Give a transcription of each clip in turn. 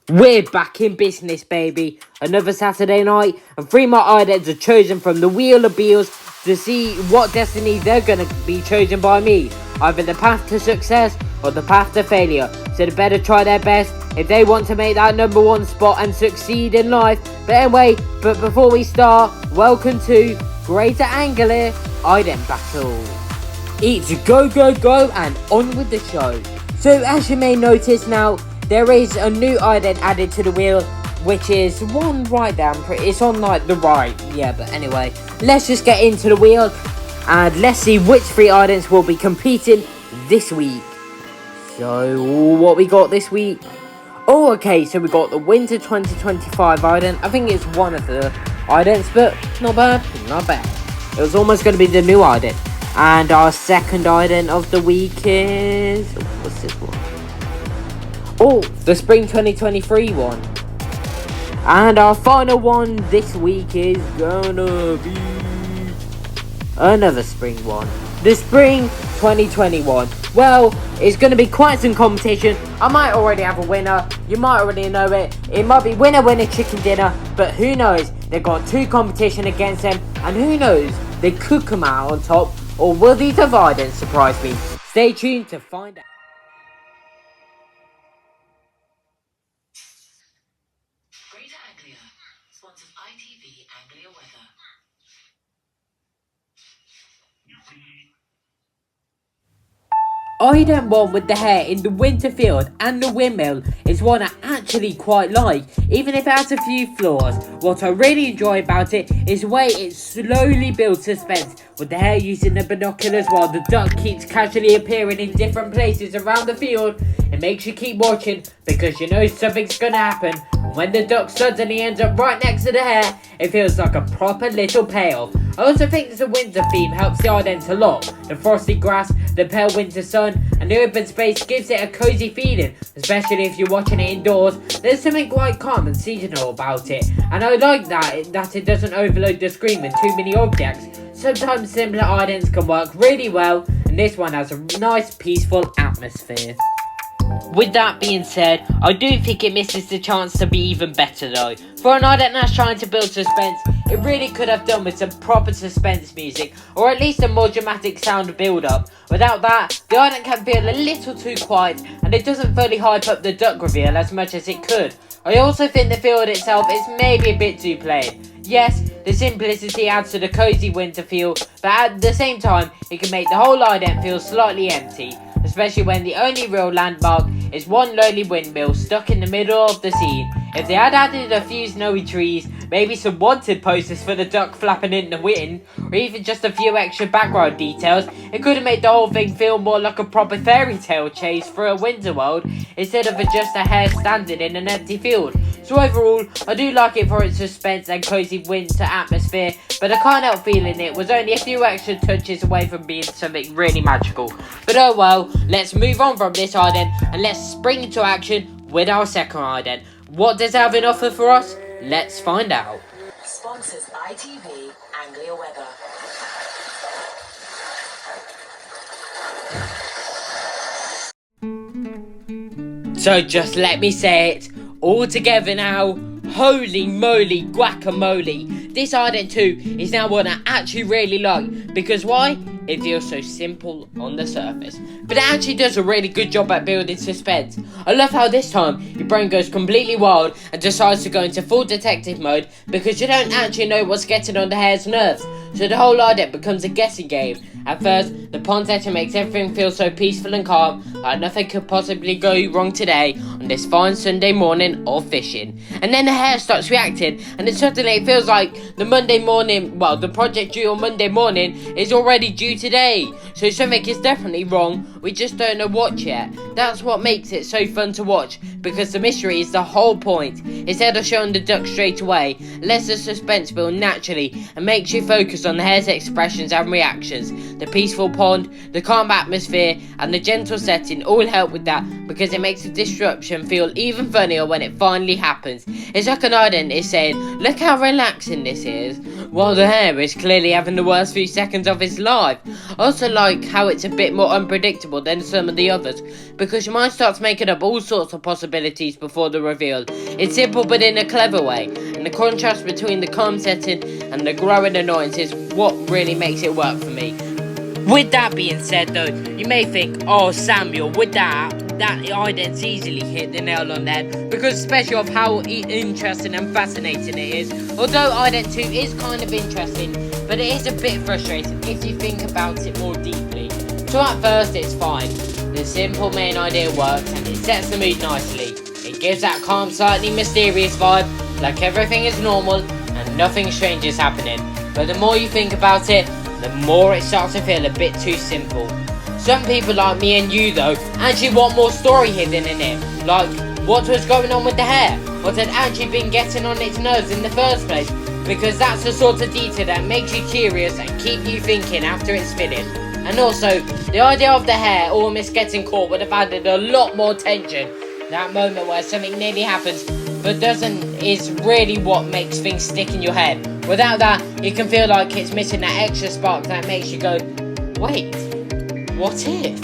We're back in business, baby. Another Saturday night, and three more Idents are chosen from the Wheel of Beals to see what destiny they're going to be chosen by me. Either the path to success or the path to failure. So they better try their best if they want to make that number one spot and succeed in life. But anyway, before we start, welcome to Greater Anglia Ident Battle. It's go, go, go, and on with the show. So as you may notice now, there is a new ident added to the wheel, which is one right down. It's on like the right, yeah. But anyway, let's just get into the wheel and let's see which three idents will be competing this week. So what we got this week? Oh, okay. So we got the Winter 2025 ident. I think it's one of the idents, but not bad, not bad. It was almost going to be the new ident. And our second ident of the week is what's this one? Oh, the Spring 2023 one. And our final one this week is gonna be another spring one. The Spring 2021. Well, it's gonna be quite some competition. I might already have a winner. You might already know it. It might be winner, winner, chicken dinner. But who knows? They've got two competition against them. And who knows? They could come out on top. Or will these idents surprise me? Stay tuned to find out. Greater Anglia, sponsors ITV Anglia Weather. Ident one with the hair in the winter field and the windmill is one I actually quite like, even if it has a few flaws. What I really enjoy about it is the way it slowly builds suspense, with the hare using the binoculars while the duck keeps casually appearing in different places around the field. It makes you keep watching because you know something's gonna happen. When the duck suddenly ends up right next to the hare, it feels like a proper little payoff. I also think the winter theme helps the idents a lot. The frosty grass, the pale winter sun, and the open space gives it a cozy feeling, especially if you're watching it indoors. There's something quite calm and seasonal about it, and I like that it doesn't overload the screen with too many objects. Sometimes simpler idents can work really well, and this one has a nice peaceful atmosphere. With that being said, I do think it misses the chance to be even better though. For an ident that's trying to build suspense, it really could have done with some proper suspense music, or at least a more dramatic sound build up. Without that, the ident can feel a little too quiet, and it doesn't fully hype up the duck reveal as much as it could. I also think the field itself is maybe a bit too plain. Yes, the simplicity adds to the cozy winter feel, but at the same time, it can make the whole ident feel slightly empty. Especially when the only real landmark is one lonely windmill stuck in the middle of the scene. If they had added a few snowy trees, maybe some wanted posters for the duck flapping in the wind, or even just a few extra background details, it could have made the whole thing feel more like a proper fairy tale chase through a winter world, instead of just a hare standing in an empty field. So overall, I do like it for its suspense and cozy winter atmosphere, but I can't help feeling it was only a few extra touches away from being something really magical. But oh well, let's move on from this ident and let's spring into action with our second ident. What does it have in offer for us? Let's find out. Sponsors ITV Anglia Weather. So just let me say it all together now. Holy moly guacamole. This ident 2 is now one I actually really like. Because why? It feels so simple on the surface, but it actually does a really good job at building suspense. I love how this time your brain goes completely wild and decides to go into full detective mode because you don't actually know what's getting on the hare's nerves. So the whole ident becomes a guessing game. At first, the pond setting makes everything feel so peaceful and calm, like nothing could possibly go wrong today on this fine Sunday morning of fishing. And then the hare starts reacting, and then suddenly it feels like the project due on Monday morning is already due today. So something is definitely wrong, we just don't know what yet. That's what makes it so fun to watch, because the mystery is the whole point. Instead of showing the duck straight away, lets the suspense build naturally and makes you focus on the hare's expressions and reactions. The peaceful pond, the calm atmosphere, and the gentle setting all help with that, because it makes the disruption feel even funnier when it finally happens. It's like an ident is saying, look how relaxing this is. while the hair is clearly having the worst few seconds of his life. I also like how it's a bit more unpredictable than some of the others, because your mind starts making up all sorts of possibilities before the reveal. It's simple but in a clever way, and the contrast between the calm setting and the growing annoyance is what really makes it work for me. With that being said though, you may think, oh Samuel, with that Idents easily hit the nail on the head, because especially of how interesting and fascinating it is. Although Ident 2 is kind of interesting, but it is a bit frustrating if you think about it more deeply. So at first it's fine, the simple main idea works and it sets the mood nicely. It gives that calm, slightly mysterious vibe, like everything is normal and nothing strange is happening. But the more you think about it, the more it starts to feel a bit too simple. Some people like me and you though actually want more story hidden in it, like what was going on with the hair, what had actually been getting on its nerves in the first place, because that's the sort of detail that makes you curious and keep you thinking after it's finished. And also, the idea of the hair almost getting caught would have added a lot more tension. That moment where something nearly happens but doesn't is really what makes things stick in your head. Without that, you can feel like it's missing that extra spark that makes you go, wait, what if?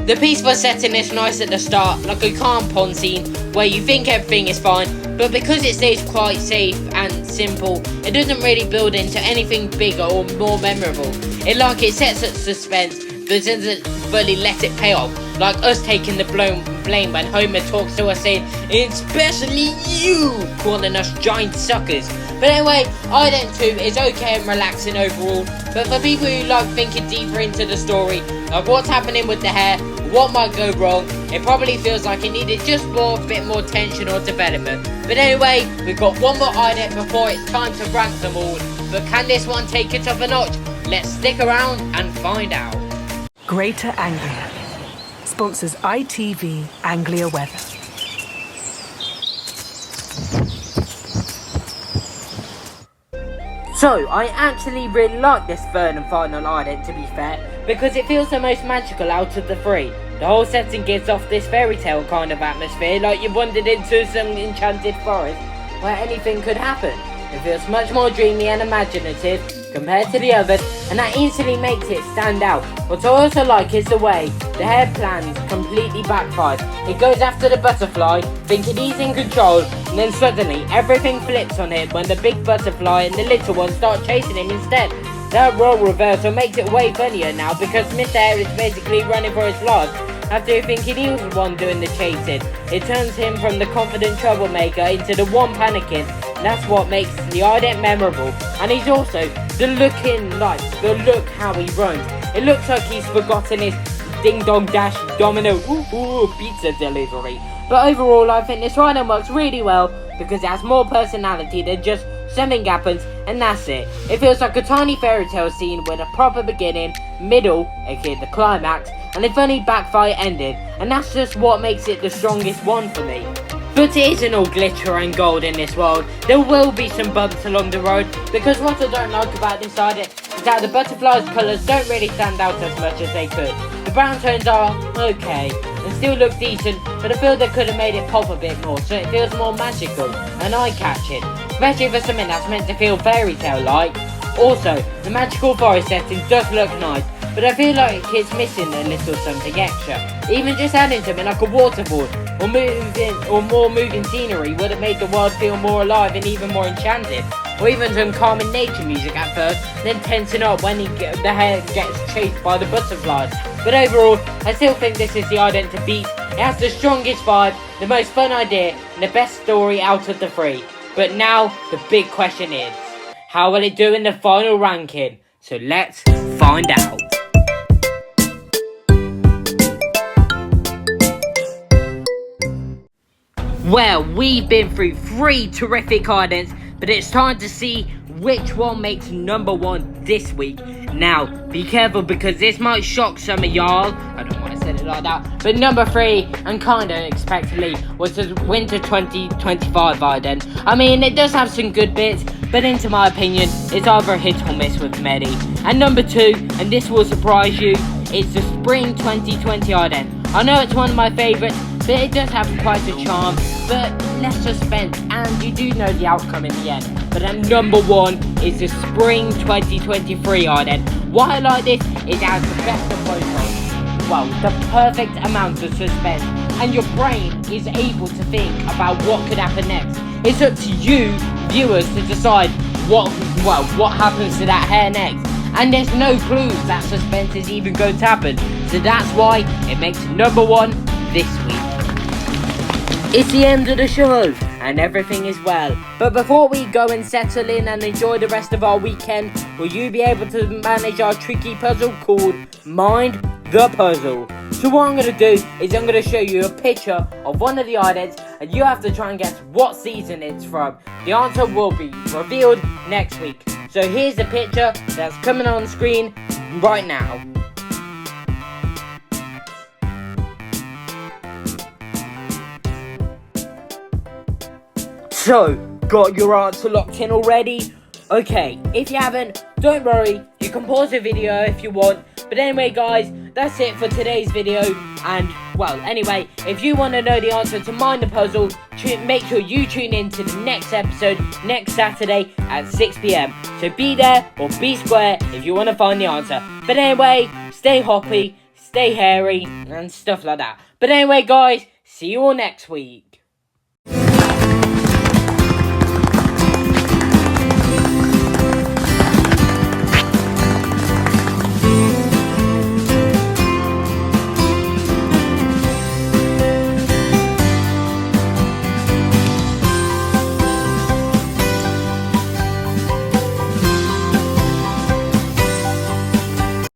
The peaceful setting is nice at the start, like a calm pond scene where you think everything is fine, but because it stays quite safe and simple, it doesn't really build into anything bigger or more memorable. It sets up suspense, but doesn't fully let it pay off, like us taking the blame when Homer talks to us saying, especially you, calling us giant suckers. But anyway, Ident 2 is okay and relaxing overall, but for people who like thinking deeper into the story, like what's happening with the hair, what might go wrong, it probably feels like it needed just a bit more tension or development. But anyway, we've got one more Ident before it's time to rank them all, but can this one take it up a notch? Let's stick around and find out. Greater Anglia sponsors ITV Anglia Weather. So, I actually really like this third and final Ident, to be fair, because it feels the most magical out of the three. The whole setting gives off this fairy tale kind of atmosphere, like you've wandered into some enchanted forest where anything could happen. It feels much more dreamy and imaginative compared to the others, and that instantly makes it stand out. What I also like is the way the hair plans completely backfires. It goes after the butterfly, thinking he's in control, and then suddenly everything flips on him when the big butterfly and the little one start chasing him instead. That role reversal makes it way funnier now, because Mr. Hare is basically running for his life after thinking he was the one doing the chasing. It turns him from the confident troublemaker into the one panicking. That's what makes the Ident memorable. And he's also the look how he runs. It looks like he's forgotten his ding dong dash domino pizza delivery. But overall, I think this rhino works really well because it has more personality than just something happens and that's it. It feels like a tiny fairy tale scene with a proper beginning, middle, aka the climax, and a funny backfire ending, and that's just what makes it the strongest one for me. But it isn't all glitter and gold in this world. There will be some bumps along the road, because what I don't like about this Ident is that the butterfly's colours don't really stand out as much as they could. The brown tones are okay and still look decent, but I feel they could have made it pop a bit more so it feels more magical and eye-catching, especially for something that's meant to feel fairy tale like. Also, the magical forest setting does look nice, but I feel like it's missing a little something extra. Even just adding something like a waterfall or more moving scenery would have made the world feel more alive and even more enchanted. Or even some calming nature music at first, then tensing up when the hare gets chased by the butterflies. But overall, I still think this is the Ident to beat. It has the strongest vibe, the most fun idea, and the best story out of the three. But now, the big question is, how will it do in the final ranking? So let's find out. Well, we've been through 3 terrific Idents, but it's time to see which one makes number 1 this week. Now, be careful because this might shock some of y'all. I don't know why I said it like that. But number 3, and kinda unexpectedly, was the Winter 2025 Ident. I mean, it does have some good bits, but into my opinion, it's either a hit or miss with Medi. And number 2, and this will surprise you, it's the Spring 2020 Ident. I know it's one of my favourites, but it does have quite a charm, but less suspense, and you do know the outcome in the end. But at number 1 is the Spring 2023 Ident. Why I like this is it has the best of both worlds. Well, the perfect amount of suspense, and your brain is able to think about what could happen next. It's up to you, viewers, to decide what happens to that hair next. And there's no clues that suspense is even going to happen. So that's why it makes number 1 this week. It's the end of the show, and everything is well. But before we go and settle in and enjoy the rest of our weekend, will you be able to manage our tricky puzzle called Mind the Puzzle? So what I'm going to do is I'm going to show you a picture of one of the idents, and you have to try and guess what season it's from. The answer will be revealed next week. So here's the picture that's coming on screen right now. So, got your answer locked in already? Okay, if you haven't, don't worry, you can pause the video if you want. But anyway guys, that's it for today's video. And, well, anyway, if you want to know the answer to Mind the Puzzle, make sure you tune in to the next episode next Saturday at 6 PM. So be there or be square if you want to find the answer. But anyway, stay hoppy, stay hairy, and stuff like that. But anyway guys, see you all next week.